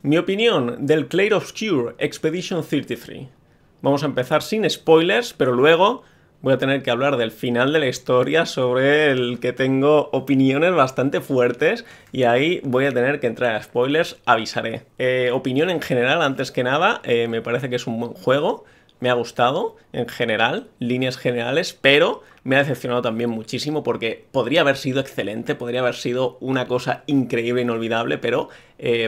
Mi opinión del Clair Obscur Expedition 33. Vamos a empezar sin spoilers, pero luego voy a tener que hablar del final de la historia, sobre el que tengo opiniones bastante fuertes, y ahí voy a tener que entrar a spoilers, avisaré. Opinión en general, antes que nada, me parece que es un buen juego. Me ha gustado en general, líneas generales, pero me ha decepcionado también muchísimo porque podría haber sido excelente, podría haber sido una cosa increíble, inolvidable, pero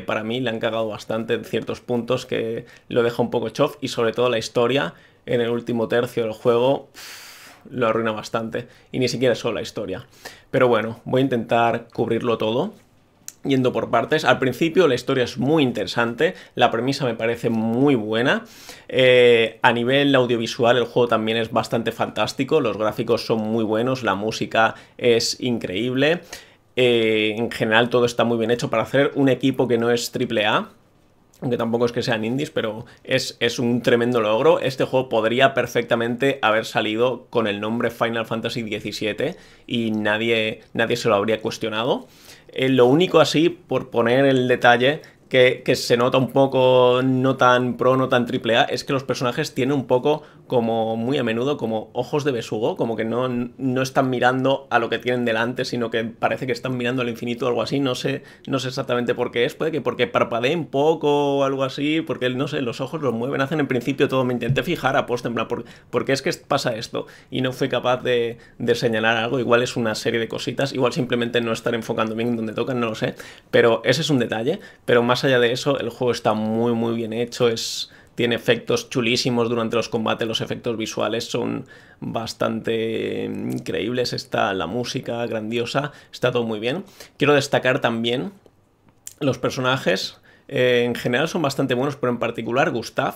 para mí le han cagado bastante en ciertos puntos que lo deja un poco chof, y sobre todo la historia en el último tercio del juego lo arruina bastante, y ni siquiera es solo la historia. Pero bueno, voy a intentar cubrirlo todo yendo por partes. Al principio la historia es muy interesante, la premisa me parece muy buena. A nivel audiovisual el juego también es bastante fantástico, los gráficos son muy buenos, la música es increíble. En general todo está muy bien hecho para hacer un equipo que no es AAA. Aunque tampoco es que sean indies, pero es un tremendo logro. Este juego podría perfectamente haber salido con el nombre Final Fantasy XVII y nadie se lo habría cuestionado. Lo único, así, por poner el detalle, que se nota un poco no tan pro, no tan triple A, es que los personajes tienen un poco, como muy a menudo, como ojos de besugo, como que no están mirando a lo que tienen delante, sino que parece que están mirando al infinito o algo así. No sé exactamente por qué es, puede que porque parpadeen poco o algo así, porque no sé, los ojos los mueven, hacen en principio todo. Me intenté fijar a posta, en plan, ¿por qué es que pasa esto? Y no fui capaz de señalar algo. Igual es una serie de cositas, igual simplemente no estar enfocando bien donde tocan, no lo sé, pero ese es un detalle. Pero más allá de eso, el juego está muy bien hecho, tiene efectos chulísimos durante los combates, los efectos visuales son bastante increíbles, está la música grandiosa, está todo muy bien. Quiero destacar también los personajes, en general son bastante buenos, pero en particular Gustav.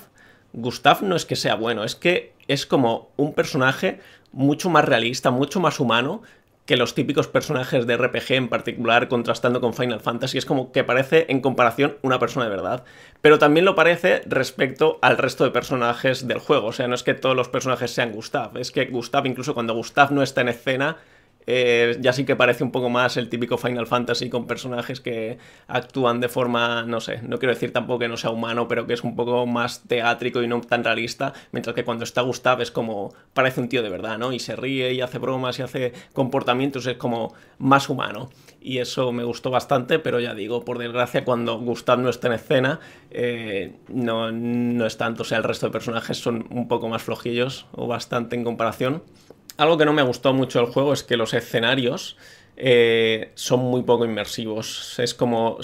Gustav no es que sea bueno, es que es como un personaje mucho más realista, mucho más humano que los típicos personajes de RPG, en particular contrastando con Final Fantasy. Es como que parece, en comparación, una persona de verdad. Pero también lo parece respecto al resto de personajes del juego. O sea, no es que todos los personajes sean Gustav, es que Gustav, incluso cuando Gustav no está en escena, ya sí que parece un poco más el típico Final Fantasy, con personajes que actúan de forma, no sé, no quiero decir tampoco que no sea humano, pero que es un poco más teátrico y no tan realista, mientras que cuando está Gustav es como, parece un tío de verdad, ¿no? Y se ríe y hace bromas y hace comportamientos, es como más humano. Y eso me gustó bastante, pero ya digo, por desgracia, cuando Gustav no está en escena, no es tanto. O sea, el resto de personajes son un poco más flojillos, o bastante en comparación. Algo que no me gustó mucho del juego es que los escenarios son muy poco inmersivos. Es como no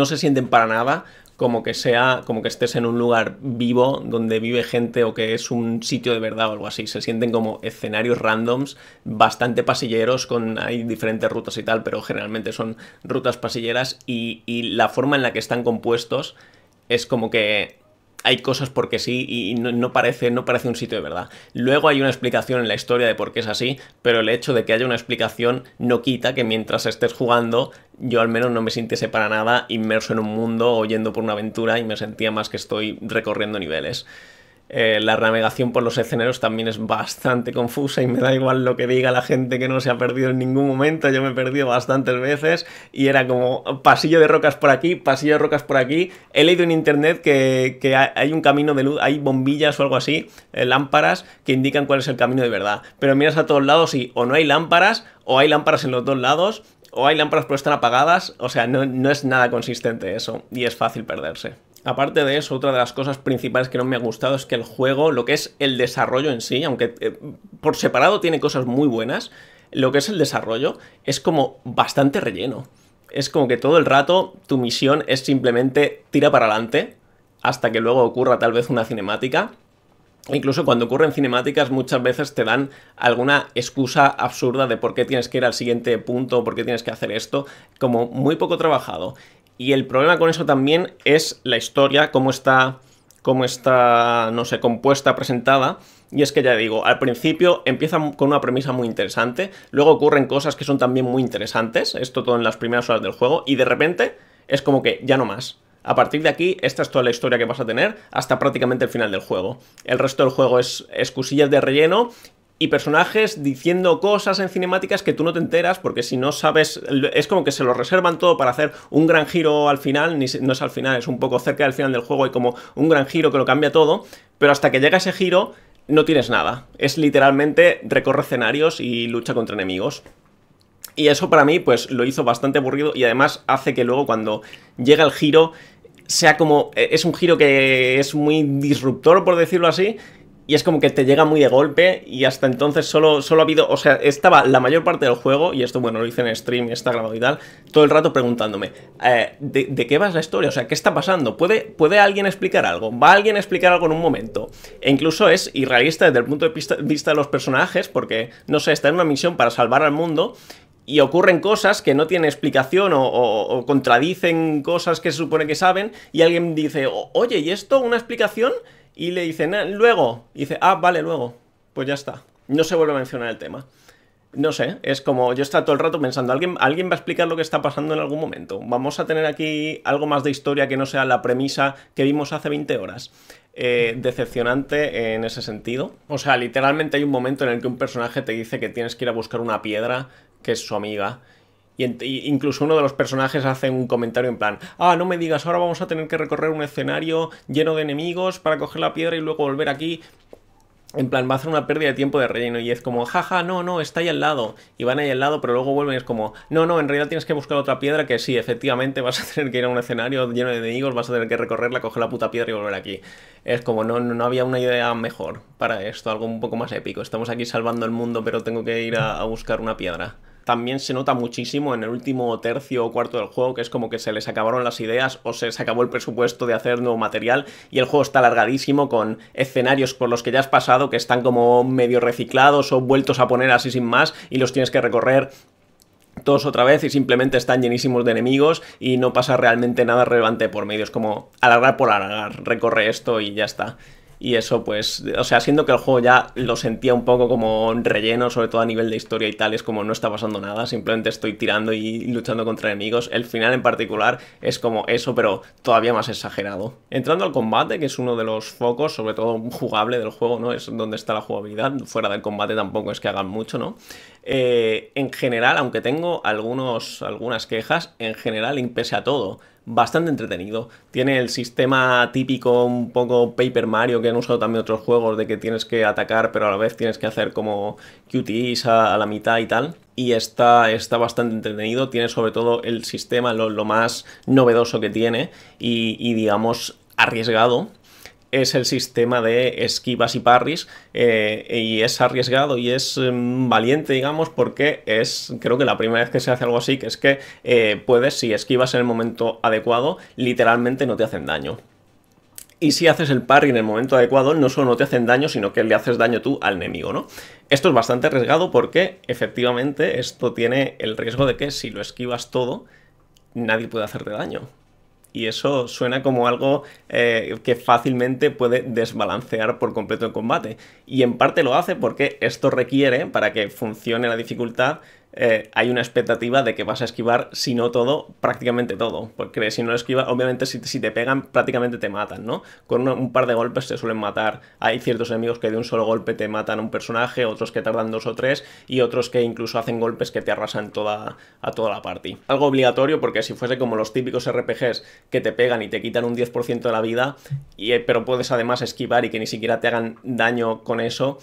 se sienten para nada como que estés en un lugar vivo donde vive gente, o que es un sitio de verdad o algo así. Se sienten como escenarios randoms, bastante pasilleros, hay diferentes rutas y tal, pero generalmente son rutas pasilleras, y la forma en la que están compuestos es como que hay cosas porque sí, y no parece un sitio de verdad. Luego hay una explicación en la historia de por qué es así, pero el hecho de que haya una explicación no quita que mientras estés jugando, yo al menos no me sintiese para nada inmerso en un mundo o yendo por una aventura, y me sentía más que estoy recorriendo niveles. La navegación por los escenarios también es bastante confusa, y me da igual lo que diga la gente, que no se ha perdido en ningún momento. Yo me he perdido bastantes veces y era como pasillo de rocas por aquí, pasillo de rocas por aquí. He leído en internet que hay un camino de luz, hay bombillas o algo así, lámparas, que indican cuál es el camino de verdad. Pero miras a todos lados y o no hay lámparas, o hay lámparas en los dos lados, o hay lámparas pero están apagadas. O sea, no es nada consistente eso, y es fácil perderse. Aparte de eso, otra de las cosas principales que no me ha gustado es que el juego, lo que es el desarrollo en sí, aunque por separado tiene cosas muy buenas, lo que es el desarrollo es como bastante relleno. Es como que todo el rato tu misión es simplemente tira para adelante hasta que luego ocurra tal vez una cinemática. Incluso cuando ocurren cinemáticas, muchas veces te dan alguna excusa absurda de por qué tienes que ir al siguiente punto, por qué tienes que hacer esto, como muy poco trabajado. Y el problema con eso también es la historia, cómo está, no sé, compuesta, presentada. Y es que, ya digo, al principio empieza con una premisa muy interesante, luego ocurren cosas que son también muy interesantes, esto todo en las primeras horas del juego, y de repente es como que ya no más. A partir de aquí, esta es toda la historia que vas a tener hasta prácticamente el final del juego. El resto del juego es excusillas de relleno, y personajes diciendo cosas en cinemáticas que tú no te enteras, porque si no sabes, es como que se lo reservan todo para hacer un gran giro al final, no es al final, es un poco cerca del final del juego, hay como un gran giro que lo cambia todo, pero hasta que llega ese giro no tienes nada, es literalmente recorre escenarios y lucha contra enemigos. Y eso para mí pues lo hizo bastante aburrido y además hace que luego cuando llega el giro sea como, es un giro que es muy disruptor, por decirlo así, y es como que te llega muy de golpe y hasta entonces solo ha habido, o sea, estaba la mayor parte del juego, y esto bueno, lo hice en stream, está grabado y tal, todo el rato preguntándome, ¿de qué va la historia? O sea, ¿qué está pasando? ¿Puede alguien explicar algo? ¿Va alguien a explicar algo en un momento? E incluso es irrealista desde el punto de vista de los personajes, porque, no sé, está en una misión para salvar al mundo y ocurren cosas que no tienen explicación o contradicen cosas que se supone que saben, y alguien dice, oye, ¿y esto? ¿Una explicación? Y le dicen, luego. Y dice, vale, luego. Pues ya está. No se vuelve a mencionar el tema. No sé, es como yo estaba todo el rato pensando, ¿alguien va a explicar lo que está pasando en algún momento? ¿Vamos a tener aquí algo más de historia que no sea la premisa que vimos hace 20 horas? Decepcionante en ese sentido. O sea, literalmente hay un momento en el que un personaje te dice que tienes que ir a buscar una piedra que es su amiga. Y incluso uno de los personajes hace un comentario en plan, no me digas, ahora vamos a tener que recorrer un escenario lleno de enemigos para coger la piedra y luego volver aquí. En plan, va a hacer una pérdida de tiempo de relleno. Y es como, jaja, no, está ahí al lado. Y van ahí al lado, pero luego vuelven y es como, no, en realidad tienes que buscar otra piedra que sí, efectivamente vas a tener que ir a un escenario lleno de enemigos, vas a tener que recorrerla, coger la puta piedra y volver aquí. Es como, no había una idea mejor para esto, algo un poco más épico. Estamos aquí salvando el mundo, pero tengo que ir a buscar una piedra. También se nota muchísimo en el último tercio o cuarto del juego, que es como que se les acabaron las ideas o se les acabó el presupuesto de hacer nuevo material y el juego está alargadísimo con escenarios por los que ya has pasado que están como medio reciclados o vueltos a poner así sin más y los tienes que recorrer todos otra vez y simplemente están llenísimos de enemigos y no pasa realmente nada relevante por medio. Es como alargar por alargar, recorre esto y ya está. Y eso pues, o sea, siendo que el juego ya lo sentía un poco como relleno, sobre todo a nivel de historia y tal, es como no está pasando nada, simplemente estoy tirando y luchando contra enemigos. El final en particular es como eso, pero todavía más exagerado. Entrando al combate, que es uno de los focos, sobre todo jugable del juego, ¿no? Es donde está la jugabilidad, fuera del combate tampoco es que hagan mucho, ¿no? En general, aunque tengo algunas quejas, en general, y pese a todo, bastante entretenido. Tiene el sistema típico un poco Paper Mario que han usado también otros juegos de que tienes que atacar pero a la vez tienes que hacer como QTEs a la mitad y tal. Y está bastante entretenido. Tiene sobre todo el sistema, lo más novedoso que tiene y digamos arriesgado. Es el sistema de esquivas y parries y es arriesgado y es valiente, digamos, porque es, creo que la primera vez que se hace algo así, que es que puedes, si esquivas en el momento adecuado, literalmente no te hacen daño. Y si haces el parry en el momento adecuado, no solo no te hacen daño, sino que le haces daño tú al enemigo, ¿no? Esto es bastante arriesgado porque, efectivamente, esto tiene el riesgo de que si lo esquivas todo, nadie puede hacerte daño. Y eso suena como algo que fácilmente puede desbalancear por completo el combate. Y en parte lo hace porque esto requiere, para que funcione la dificultad, hay una expectativa de que vas a esquivar, si no todo, prácticamente todo. Porque si no lo esquivas, obviamente si te pegan, prácticamente te matan, ¿no? Con un par de golpes te suelen matar. Hay ciertos enemigos que de un solo golpe te matan a un personaje, otros que tardan 2 o 3, y otros que incluso hacen golpes que te arrasan a toda la party. Algo obligatorio, porque si fuese como los típicos RPGs que te pegan y te quitan un 10% de la vida, pero puedes además esquivar y que ni siquiera te hagan daño con eso,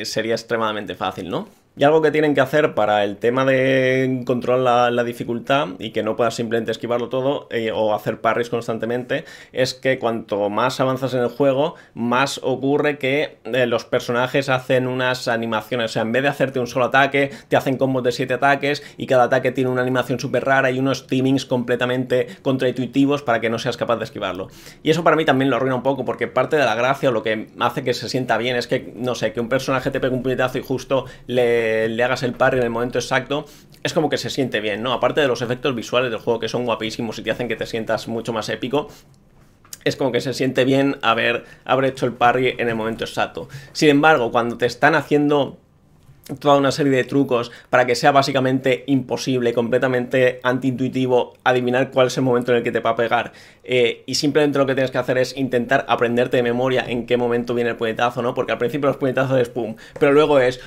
sería extremadamente fácil, ¿no? Y algo que tienen que hacer para el tema de controlar la dificultad y que no puedas simplemente esquivarlo todo o hacer parries constantemente, es que cuanto más avanzas en el juego, más ocurre que los personajes hacen unas animaciones. O sea, en vez de hacerte un solo ataque, te hacen combos de 7 ataques y cada ataque tiene una animación súper rara y unos timings completamente contraintuitivos para que no seas capaz de esquivarlo. Y eso para mí también lo arruina un poco, porque parte de la gracia o lo que hace que se sienta bien es que, no sé, que un personaje te pegue un puñetazo y justo le hagas el parry en el momento exacto, es como que se siente bien, ¿no? Aparte de los efectos visuales del juego que son guapísimos y te hacen que te sientas mucho más épico, es como que se siente bien haber hecho el parry en el momento exacto. Sin embargo, cuando te están haciendo toda una serie de trucos para que sea básicamente imposible, completamente antiintuitivo adivinar cuál es el momento en el que te va a pegar, y simplemente lo que tienes que hacer es intentar aprenderte de memoria en qué momento viene el puñetazo, ¿no? Porque al principio los puñetazos es pum, pero luego es...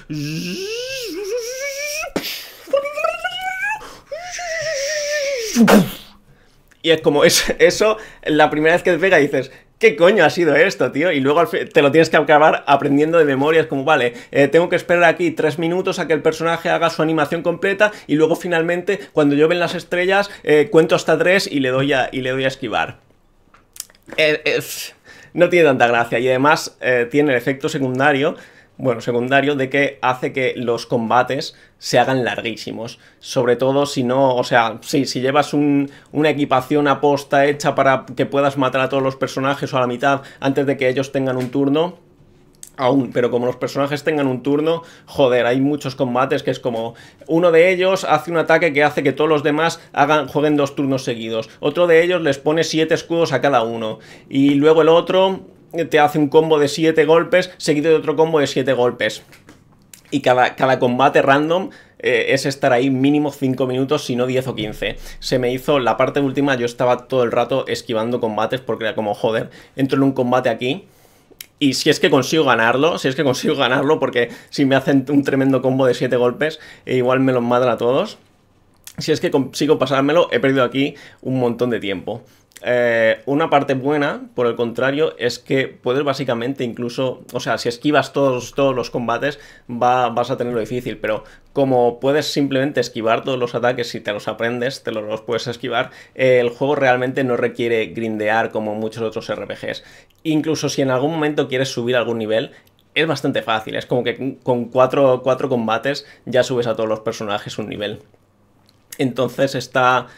Y es como eso, la primera vez que te pega dices, ¿qué coño ha sido esto, tío? Y luego te lo tienes que acabar aprendiendo de memoria. Es como, vale, tengo que esperar aquí 3 minutos a que el personaje haga su animación completa y luego finalmente, cuando llueven las estrellas, cuento hasta 3 y le doy a esquivar. No tiene tanta gracia y además tiene el efecto secundario, bueno, secundario, de que hace que los combates se hagan larguísimos. Sobre todo si no, o sea, sí, si llevas una equipación aposta hecha para que puedas matar a todos los personajes o a la mitad antes de que ellos tengan un turno, aún, pero como los personajes tengan un turno, joder, hay muchos combates que es como uno de ellos hace un ataque que hace que todos los demás jueguen 2 turnos seguidos, otro de ellos les pone 7 escudos a cada uno, y luego el otro te hace un combo de 7 golpes seguido de otro combo de 7 golpes. Y cada combate random es estar ahí mínimo 5 minutos, si no 10 o 15. Se me hizo la parte última, yo estaba todo el rato esquivando combates porque era como, joder, entro en un combate aquí y si es que consigo ganarlo, porque si me hacen un tremendo combo de 7 golpes, igual me los matan a todos. Si es que consigo pasármelo, he perdido aquí un montón de tiempo. Una parte buena, por el contrario, es que puedes básicamente incluso, o sea, si esquivas todos los combates vas a tenerlo difícil, pero como puedes simplemente esquivar todos los ataques, si te los aprendes, te los puedes esquivar, el juego realmente no requiere grindear como muchos otros RPGs. Incluso si en algún momento quieres subir algún nivel, es bastante fácil, es como que con 4 combates ya subes a todos los personajes un nivel. Entonces está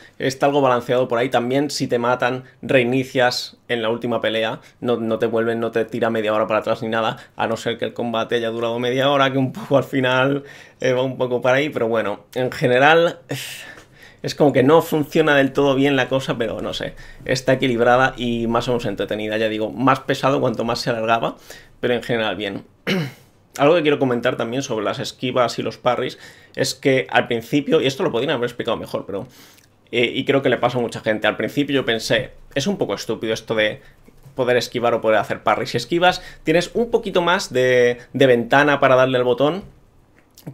algo balanceado por ahí. También si te matan, reinicias en la última pelea. No te tira media hora para atrás ni nada. A no ser que el combate haya durado media hora, que un poco al final va un poco para ahí. Pero bueno, en general es como que no funciona del todo bien la cosa, pero no sé. Está equilibrada y más o menos entretenida. Ya digo, más pesado cuanto más se alargaba, pero en general bien. Algo que quiero comentar también sobre las esquivas y los parries es que al principio, y esto lo podrían haber explicado mejor, pero y creo que le pasa a mucha gente, al principio yo pensé, es un poco estúpido esto de poder esquivar o poder hacer parry. Si esquivas, tienes un poquito más de ventana para darle el botón,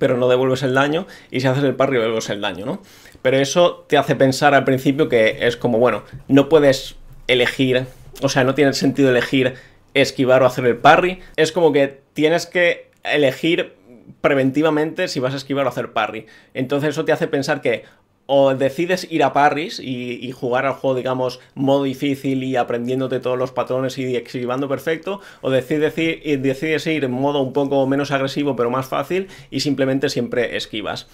pero no devuelves el daño, y si haces el parry devuelves el daño, ¿no? Pero eso te hace pensar al principio que es como, bueno, no puedes elegir, o sea, no tiene sentido elegir esquivar o hacer el parry, es como que tienes que elegir preventivamente si vas a esquivar o hacer parry. Entonces eso te hace pensar que o decides ir a parries y jugar al juego, digamos, modo difícil y aprendiéndote todos los patrones y esquivando perfecto, o decides ir en modo un poco menos agresivo pero más fácil y simplemente siempre esquivas.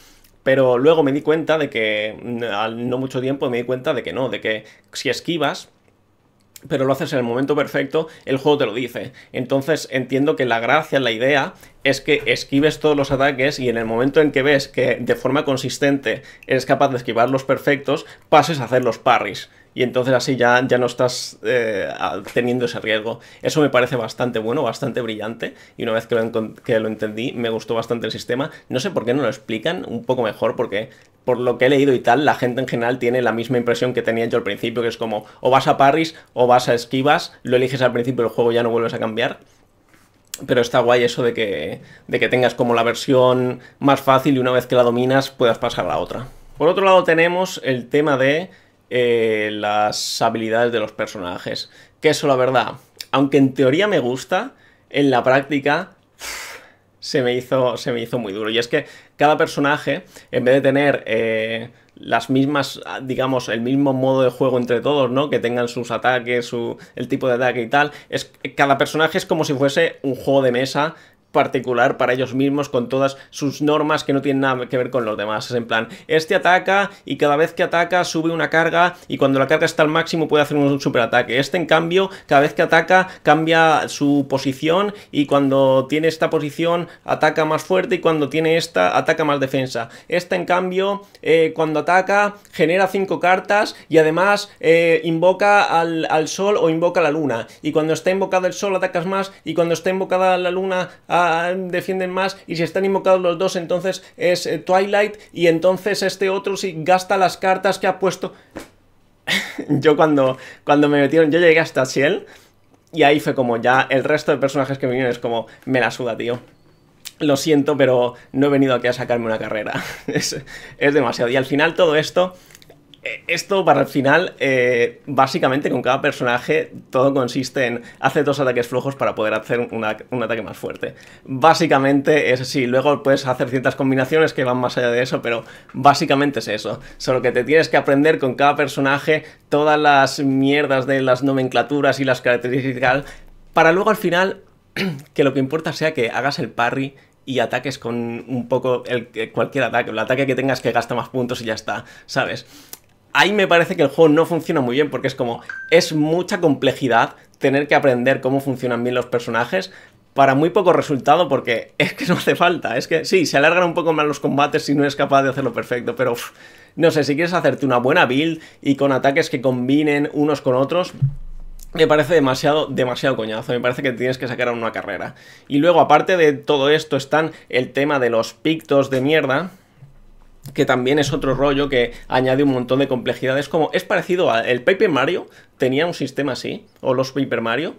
Pero luego me di cuenta de que, al no mucho tiempo me di cuenta de que no, de que si esquivas pero lo haces en el momento perfecto, el juego te lo dice. Entonces entiendo que la gracia, la idea, es que esquives todos los ataques y en el momento en que ves que de forma consistente eres capaz de esquivar los perfectos, pases a hacer los parries. Y entonces así ya no estás teniendo ese riesgo. Eso me parece bastante bueno, bastante brillante. Y una vez que lo entendí, me gustó bastante el sistema. No sé por qué no lo explican un poco mejor, porque por lo que he leído y tal, la gente en general tiene la misma impresión que tenía yo al principio, que es como, o vas a parries o vas a esquivas, lo eliges al principio del juego, ya no vuelves a cambiar. Pero está guay eso de que tengas como la versión más fácil y una vez que la dominas puedas pasar a la otra. Por otro lado tenemos el tema de las habilidades de los personajes. Que eso, la verdad, aunque en teoría me gusta, en la práctica se me hizo muy duro. Y es que cada personaje, en vez de tener las mismas, digamos, el mismo modo de juego entre todos, ¿no? Que tengan sus ataques, el tipo de ataque y tal, cada personaje es como si fuese un juego de mesa particular para ellos mismos, con todas sus normas que no tienen nada que ver con los demás. Es en plan, este ataca y cada vez que ataca sube una carga y cuando la carga está al máximo puede hacer un super ataque. Este, en cambio, cada vez que ataca cambia su posición y cuando tiene esta posición ataca más fuerte y cuando tiene esta ataca más defensa. Este, en cambio, cuando ataca genera 5 cartas y además invoca al sol o invoca a la luna. Y cuando está invocado el sol atacas más y cuando está invocada la luna defienden más, y si están invocados los dos entonces es Twilight, y entonces este otro si gasta las cartas que ha puesto... Yo cuando me metieron, yo llegué hasta Shell, y ahí fue como ya el resto de personajes que me vinieron es como, me la suda, tío. Lo siento, pero no he venido aquí a sacarme una carrera. Es demasiado. Y al final todo esto para el final, básicamente con cada personaje todo consiste en hacer 2 ataques flojos para poder hacer un ataque más fuerte. Básicamente es así, luego puedes hacer ciertas combinaciones que van más allá de eso, pero básicamente es eso. Solo que te tienes que aprender con cada personaje todas las mierdas de las nomenclaturas y las características para luego al final que lo que importa sea que hagas el parry y ataques con un poco cualquier ataque, el ataque que tengas que gasta más puntos y ya está, ¿sabes? Ahí me parece que el juego no funciona muy bien porque es mucha complejidad tener que aprender cómo funcionan bien los personajes para muy poco resultado porque es que no hace falta. Es que sí, se alargan un poco más los combates si no eres capaz de hacerlo perfecto, pero no sé, si quieres hacerte una buena build y con ataques que combinen unos con otros... Me parece demasiado coñazo, me parece que tienes que sacar a una carrera. Y luego, aparte de todo esto, están el tema de los pictos de mierda, que también es otro rollo que añade un montón de complejidades. Es parecido al Paper Mario, tenía un sistema así, o los Paper Mario,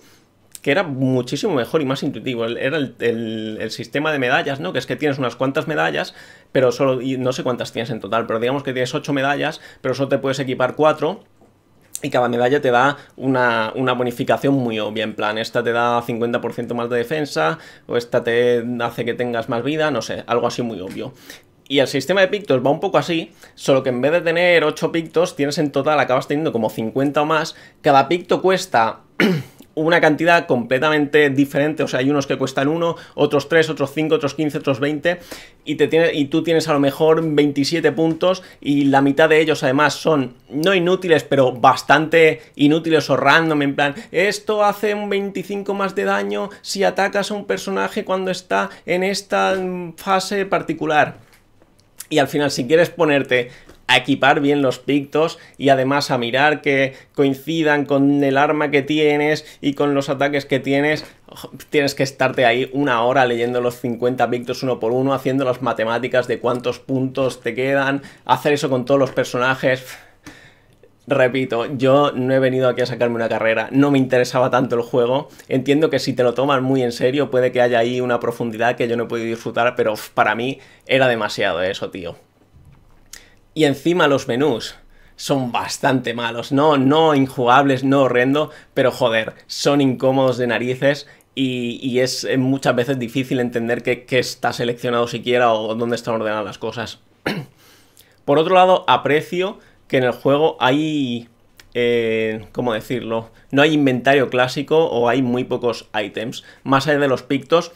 que era muchísimo mejor y más intuitivo. Era el sistema de medallas, ¿no? Que es que tienes unas cuantas medallas, pero solo, y no sé cuántas tienes en total, pero digamos que tienes 8 medallas, pero solo te puedes equipar 4. Y cada medalla te da una bonificación muy obvia, en plan, esta te da 50% más de defensa, o esta te hace que tengas más vida, no sé, algo así muy obvio. Y el sistema de pictos va un poco así, solo que en vez de tener 8 pictos, tienes en total, acabas teniendo como 50 o más. Cada picto cuesta una cantidad completamente diferente, o sea, hay unos que cuestan 1, otros 3, otros 5, otros 15, otros 20, y tú tienes a lo mejor 27 puntos, y la mitad de ellos además son no inútiles, pero bastante inútiles o random, en plan, esto hace un 25 más de daño si atacas a un personaje cuando está en esta fase particular. Y al final, si quieres ponerte a equipar bien los pictos y además a mirar que coincidan con el arma que tienes y con los ataques que tienes, tienes que estarte ahí 1 hora leyendo los 50 pictos uno por uno, haciendo las matemáticas de cuántos puntos te quedan, hacer eso con todos los personajes. Repito, yo no he venido aquí a sacarme una carrera, no me interesaba tanto el juego. Entiendo que si te lo tomas muy en serio puede que haya ahí una profundidad que yo no he podido disfrutar, pero para mí era demasiado eso, tío. Y encima los menús son bastante malos, no injugables, no horrendo, pero joder, son incómodos de narices y es muchas veces difícil entender qué está seleccionado siquiera o dónde están ordenadas las cosas. Por otro lado, aprecio que en el juego hay... ¿cómo decirlo? No hay inventario clásico o hay muy pocos ítems. Más allá de los pictos,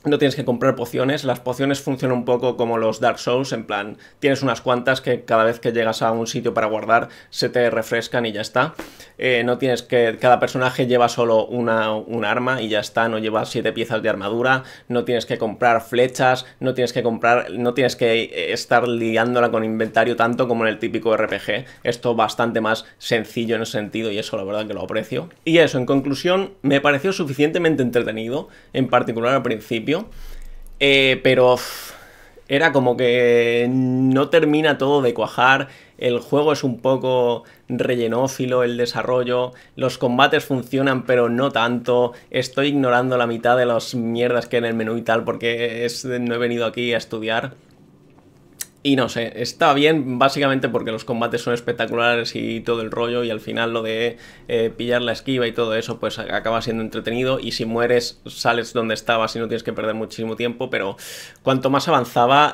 no tienes que comprar pociones. Las pociones funcionan un poco como los Dark Souls, en plan, tienes unas cuantas que cada vez que llegas a un sitio para guardar se te refrescan y ya está. No tienes que... Cada personaje lleva solo un arma y ya está, no lleva 7 piezas de armadura, no tienes que comprar flechas, no tienes que estar liándola con inventario tanto como en el típico RPG. Esto bastante más sencillo en ese sentido y eso la verdad que lo aprecio. Y eso, en conclusión, me pareció suficientemente entretenido, en particular al principio. Pero era como que no termina todo de cuajar. El juego es un poco rellenófilo, el desarrollo, los combates funcionan pero no tanto. Estoy ignorando la mitad de las mierdas que hay en el menú y tal porque no he venido aquí a estudiar. Y no sé, está bien básicamente porque los combates son espectaculares y todo el rollo, y al final lo de pillar la esquiva y todo eso pues acaba siendo entretenido, y si mueres sales donde estabas y no tienes que perder muchísimo tiempo, pero cuanto más avanzaba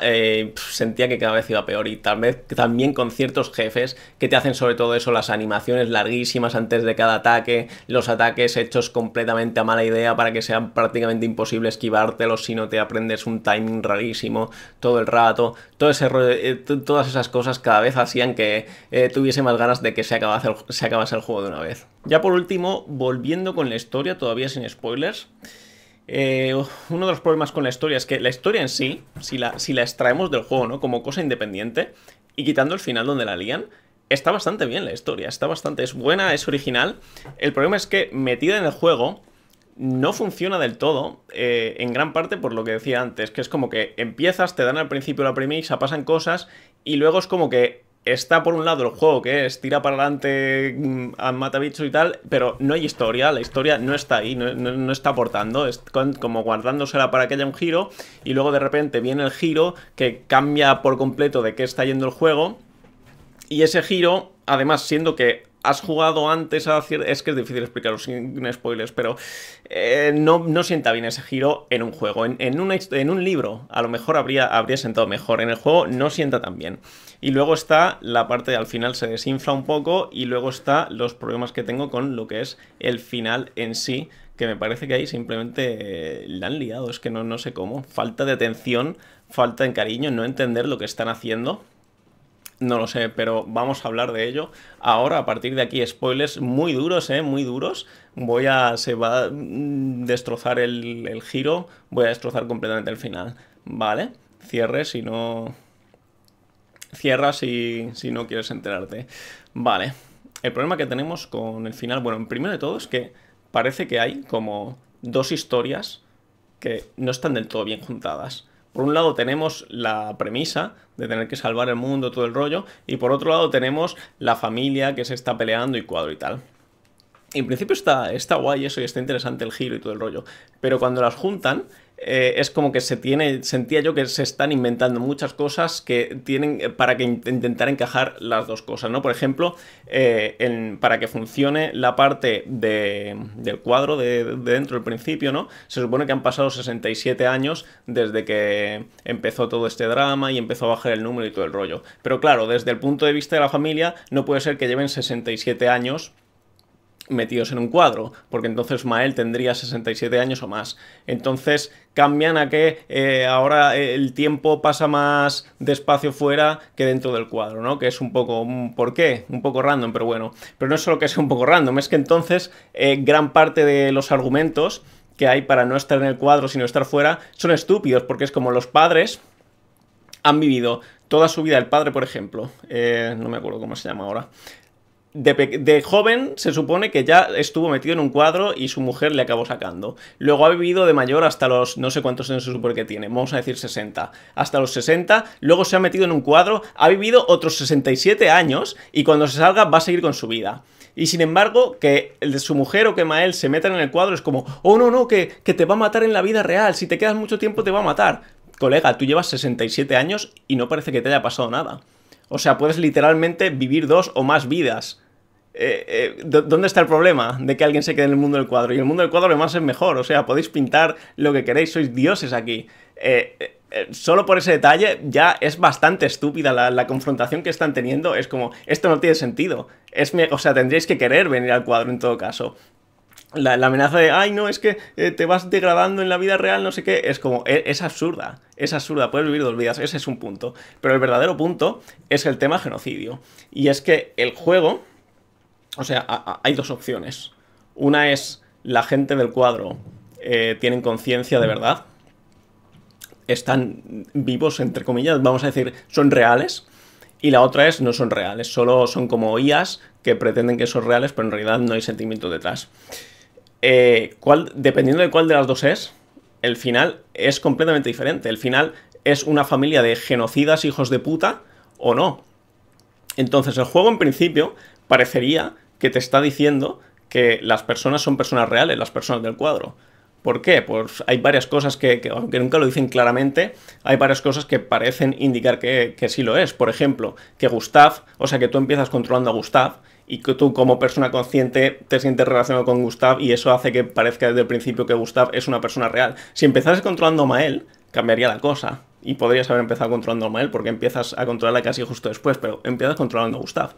sentía que cada vez iba peor, y tal vez también con ciertos jefes que te hacen sobre todo eso, las animaciones larguísimas antes de cada ataque, los ataques hechos completamente a mala idea para que sea prácticamente imposible esquivártelos si no te aprendes un timing rarísimo todo el rato, todo ese rollo. Todas esas cosas cada vez hacían que tuviese más ganas de que se acabase el juego de una vez. Ya por último, volviendo con la historia, todavía sin spoilers, uno de los problemas con la historia es que la historia en sí, si la extraemos del juego, ¿no?, como cosa independiente y quitando el final donde la lían, está bastante bien la historia, es buena, es original. El problema es que metida en el juego no funciona del todo, en gran parte por lo que decía antes, que es como que empiezas, te dan al principio la premisa, pasan cosas, y luego es como que está por un lado el juego que es tira para adelante, mata bichos y tal, pero no hay historia, la historia no está ahí, no está aportando, es como guardándosela para que haya un giro, y luego de repente viene el giro que cambia por completo de qué está yendo el juego, y ese giro, además, siendo que has jugado antes a es que es difícil explicarlo sin spoilers, pero no sienta bien ese giro en un juego. En un libro a lo mejor habría sentado mejor. En el juego no sienta tan bien. Y luego está la parte de al final se desinfla un poco y luego está los problemas que tengo con lo que es el final en sí, que me parece que ahí simplemente la han liado. Es que no sé cómo. Falta de atención, falta de cariño, no entender lo que están haciendo. No lo sé, pero vamos a hablar de ello. Ahora, a partir de aquí, spoilers muy duros, muy duros. Se va a destrozar el giro. Voy a destrozar completamente el final. ¿Vale? Cierre si no... Cierra si no quieres enterarte. Vale. El problema que tenemos con el final, bueno, primero de todo es que parece que hay como dos historias que no están del todo bien juntadas. Por un lado tenemos la premisa de tener que salvar el mundo, todo el rollo, y por otro lado tenemos la familia que se está peleando y cuadro y tal. En principio está guay eso y está interesante el giro y todo el rollo, pero cuando las juntan es como que sentía yo que se están inventando muchas cosas que tienen para que intentar encajar las dos cosas, ¿no? Por ejemplo, para que funcione la parte del cuadro de dentro del principio, ¿no? Se supone que han pasado 67 años desde que empezó todo este drama y empezó a bajar el número y todo el rollo. Pero claro, desde el punto de vista de la familia, no puede ser que lleven 67 años metidos en un cuadro, porque entonces Mael tendría 67 años o más. Entonces cambian a que ahora el tiempo pasa más despacio fuera que dentro del cuadro, ¿no? Que es un poco... ¿Por qué? Un poco random, pero bueno. Pero no es solo que sea un poco random, es que entonces gran parte de los argumentos que hay para no estar en el cuadro sino estar fuera son estúpidos, porque es como los padres han vivido toda su vida, el padre por ejemplo, no me acuerdo cómo se llama ahora, de joven se supone que ya estuvo metido en un cuadro y su mujer le acabó sacando. Luego ha vivido de mayor hasta los... no sé cuántos años se supone que tiene, vamos a decir 60. Hasta los 60, luego se ha metido en un cuadro, ha vivido otros 67 años y cuando se salga va a seguir con su vida. Y sin embargo, que el de su mujer o que Mael se metan en el cuadro es como, oh no, que te va a matar en la vida real, si te quedas mucho tiempo te va a matar. Colega, tú llevas 67 años y no parece que te haya pasado nada. O sea, puedes literalmente vivir 2 o más vidas. ¿Dónde está el problema de que alguien se quede en el mundo del cuadro? Y el mundo del cuadro además es mejor, o sea, podéis pintar lo que queréis, sois dioses aquí. Solo por ese detalle ya es bastante estúpida la confrontación que están teniendo, es como, esto no tiene sentido. O sea, tendríais que querer venir al cuadro en todo caso. La amenaza de, ay no, es que te vas degradando en la vida real, no sé qué, es como, es absurda, puedes vivir 2 vidas, ese es un punto. Pero el verdadero punto es el tema genocidio. Y es que el juego... O sea, hay 2 opciones. Una es la gente del cuadro tienen conciencia de verdad. Están vivos, entre comillas, vamos a decir, son reales. Y la otra es no son reales, solo son como IAs que pretenden que son reales, pero en realidad no hay sentimiento detrás. Dependiendo de cuál de las dos es, el final es completamente diferente. El final es una familia de genocidas hijos de puta o no. Entonces el juego en principio parecería que te está diciendo que las personas son personas reales, las personas del cuadro. ¿Por qué? Pues hay varias cosas aunque nunca lo dicen claramente, hay varias cosas que parecen indicar que sí lo es. Por ejemplo, que Gustav, o sea que tú empiezas controlando a Gustav y que tú como persona consciente te sientes relacionado con Gustav y eso hace que parezca desde el principio que Gustav es una persona real. Si empezases controlando a Mael, cambiaría la cosa. Y podrías haber empezado controlando a Mael porque empiezas a controlarla casi justo después, pero empiezas controlando a Gustav.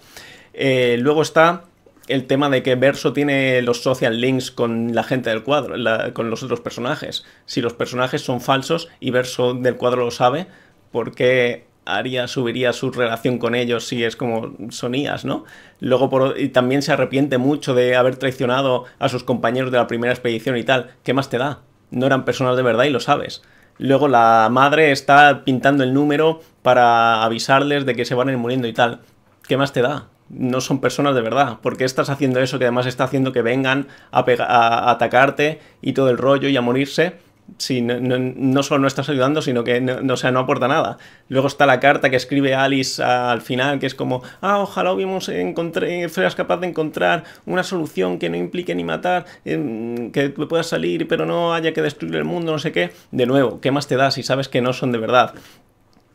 Luego está el tema de que Verso tiene los social links con la gente del cuadro, con los otros personajes. Si los personajes son falsos y Verso del cuadro lo sabe, ¿por qué subiría su relación con ellos si es como son IAs, ¿no? Luego y también se arrepiente mucho de haber traicionado a sus compañeros de la primera expedición y tal. ¿Qué más te da? No eran personas de verdad y lo sabes. Luego la madre está pintando el número para avisarles de que se van a ir muriendo y tal. ¿Qué más te da? no son personas de verdad. ¿Por qué estás haciendo eso que además está haciendo que vengan a atacarte y todo el rollo y a morirse? Si no solo no estás ayudando, sino que o sea, no aporta nada. Luego está la carta que escribe Alice al final, que es como, ojalá fueras capaz de encontrar una solución que no implique ni matar, que puedas salir, pero no haya que destruir el mundo, no sé qué. De nuevo, ¿qué más te da si sabes que no son de verdad?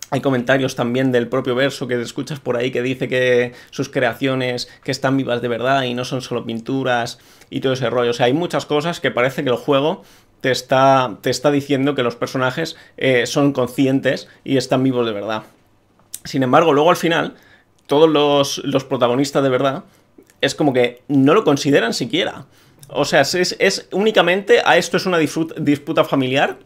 Hay comentarios también del propio verso que escuchas por ahí que dice que sus creaciones que están vivas de verdad y no son solo pinturas y todo ese rollo. O sea, hay muchas cosas que parece que el juego te está diciendo que los personajes son conscientes y están vivos de verdad. Sin embargo, luego al final, todos los protagonistas de verdad es como que no lo consideran siquiera. O sea, es únicamente a esto es una disputa familiar.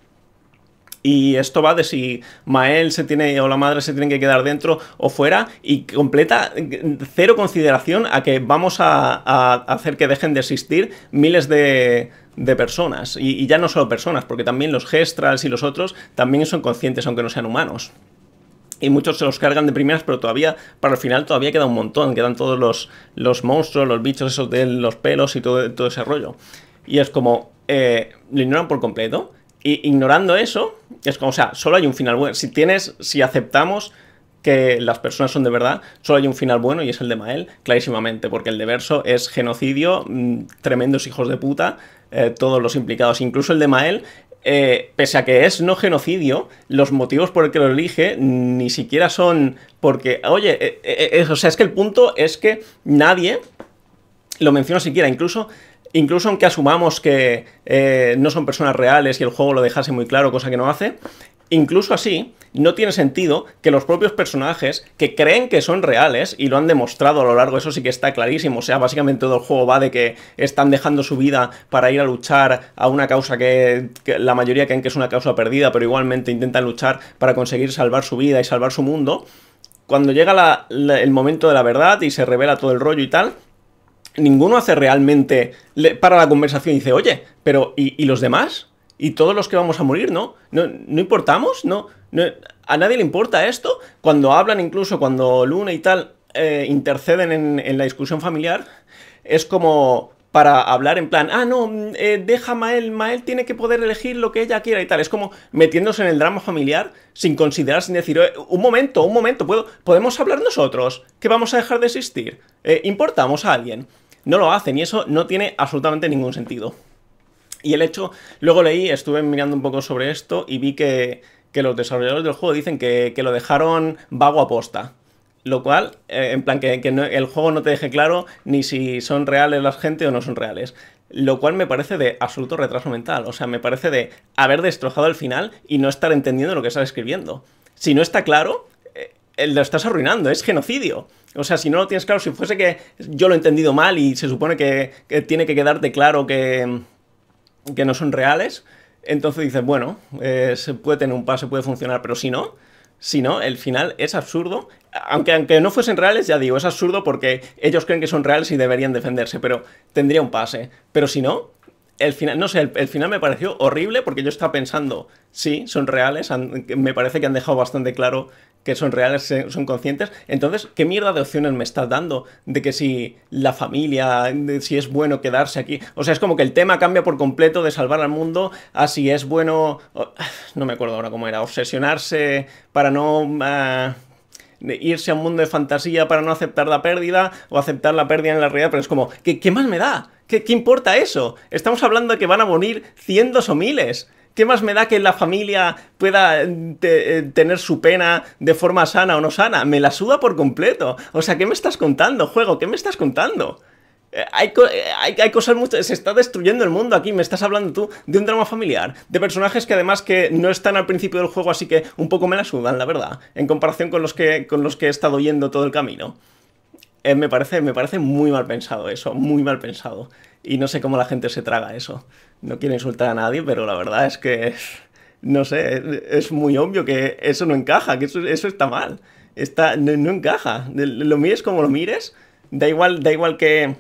Y esto va de si Mael o la madre se tienen que quedar dentro o fuera, y completa cero consideración a que vamos a hacer que dejen de existir miles de personas. Y ya no solo personas, porque también los Gestrals y los otros también son conscientes, aunque no sean humanos. Y muchos se los cargan de primeras, pero todavía, para el final, todavía queda un montón. Quedan todos los monstruos, los bichos esos de los pelos y todo ese rollo. Y es como, lo ignoran por completo. Y ignorando eso, es como, o sea, solo hay un final bueno. Si aceptamos que las personas son de verdad, solo hay un final bueno y es el de Mael, clarísimamente, porque el de Verso es genocidio, tremendos hijos de puta, todos los implicados, incluso el de Mael, pese a que es no genocidio, los motivos por el que lo elige ni siquiera son porque, oye, o sea, es que el punto es que nadie lo menciona siquiera, incluso aunque asumamos que no son personas reales y el juego lo dejase muy claro, cosa que no hace, incluso así, no tiene sentido que los propios personajes que creen que son reales, y lo han demostrado a lo largo, eso sí que está clarísimo, o sea, básicamente todo el juego va de que están dejando su vida para ir a luchar a una causa que la mayoría creen que es una causa perdida, pero igualmente intentan luchar para conseguir salvar su vida y salvar su mundo. Cuando llega el momento de la verdad y se revela todo el rollo y tal, ninguno hace realmente, para la conversación y dice, oye, pero ¿y los demás? ¿Y todos los que vamos a morir, no? ¿No importamos? ¿No? ¿A nadie le importa esto? Cuando hablan, incluso cuando Luna y tal interceden en la discusión familiar, es como para hablar en plan, no, deja Mael tiene que poder elegir lo que ella quiera y tal. Es como metiéndose en el drama familiar sin considerar, sin decir, un momento, ¿podemos hablar nosotros? ¿Que vamos a dejar de existir? ¿Importamos a alguien? No lo hacen y eso no tiene absolutamente ningún sentido. Y el hecho, luego estuve mirando un poco sobre esto y vi que los desarrolladores del juego dicen que lo dejaron vago aposta. Lo cual, en plan, que el juego no te deje claro ni si son reales la gente o no son reales. Lo cual me parece de absoluto retraso mental. O sea, me parece de haber destrozado el final y no estar entendiendo lo que estás escribiendo. Si no está claro, lo estás arruinando, es genocidio. O sea, si no lo tienes claro, si fuese que yo lo he entendido mal y se supone que tiene que quedarte claro que no son reales, entonces dices, bueno, se puede tener un pase, puede funcionar, pero si no, el final es absurdo. Aunque no fuesen reales, ya digo, es absurdo porque ellos creen que son reales y deberían defenderse, pero tendría un pase. Pero si no, el final, no sé, el final me pareció horrible porque yo estaba pensando, sí, son reales, me parece que han dejado bastante claro que son reales, son conscientes. Entonces, ¿qué mierda de opciones me estás dando? De que si la familia, si es bueno quedarse aquí. O sea, es como que el tema cambia por completo de salvar al mundo a si es bueno, no me acuerdo ahora cómo era, obsesionarse para no irse a un mundo de fantasía para no aceptar la pérdida o aceptar la pérdida en la realidad. Pero es como, ¿qué más me da? ¿Qué importa eso? Estamos hablando de que van a morir cientos o miles. ¿Qué más me da que la familia pueda tener su pena de forma sana o no sana? Me la suda por completo. O sea, ¿qué me estás contando, juego? ¿Qué me estás contando? Hay cosas muchas. Se está destruyendo el mundo aquí. Me estás hablando tú de un drama familiar, de personajes que además que no están al principio del juego, así que un poco me la sudan, la verdad, en comparación con los que he estado yendo todo el camino. Me parece muy mal pensado eso, muy mal pensado. Y no sé cómo la gente se traga eso. No quiero insultar a nadie, pero la verdad es que, no sé, es muy obvio que eso no encaja, que eso está mal. No encaja. Lo mires como lo mires, da igual que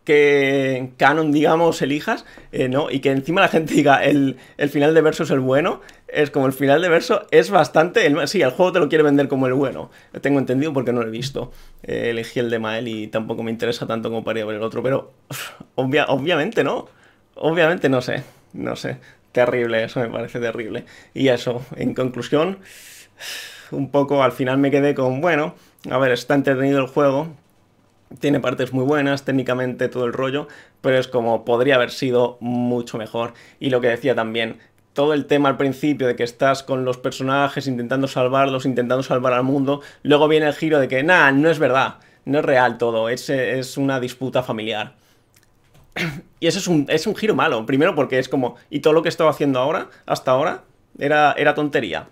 que canon, digamos, elijas, ¿no? Y que encima la gente diga el final de Verso es el bueno, es como el final de Verso es bastante... sí, el juego te lo quiere vender como el bueno. Lo tengo entendido porque no lo he visto. Elegí el de Mael y tampoco me interesa tanto como para ir a ver el otro, pero obviamente no. Obviamente no sé. No sé. Terrible, eso me parece terrible. Y eso, en conclusión, un poco al final me quedé con, bueno, a ver, está entretenido el juego, tiene partes muy buenas, técnicamente todo el rollo, pero es como podría haber sido mucho mejor. Y lo que decía también, todo el tema al principio de que estás con los personajes intentando salvarlos, intentando salvar al mundo, luego viene el giro de que, nah, no es verdad, no es real todo, es una disputa familiar. Y eso es un giro malo, primero porque es como, y todo lo que he estado haciendo ahora, hasta ahora, era tontería.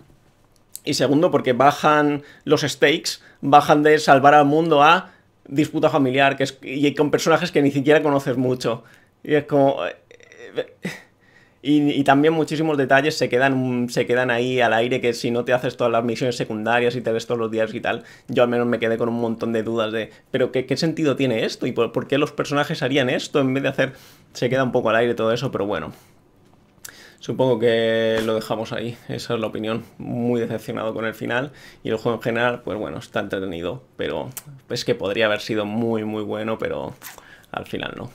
Y segundo, porque bajan los stakes, bajan de salvar al mundo a disputa familiar, que es, y con personajes que ni siquiera conoces mucho. Y es como... y también muchísimos detalles se quedan ahí al aire, que si no te haces todas las misiones secundarias y te ves todos los días y tal, yo al menos me quedé con un montón de dudas de, pero ¿qué sentido tiene esto? ¿Y por qué los personajes harían esto en vez de hacer... Se queda un poco al aire todo eso, pero bueno. Supongo que lo dejamos ahí, esa es la opinión. Muy decepcionado con el final y el juego en general, pues bueno, está entretenido, pero es que podría haber sido muy muy bueno, pero al final no.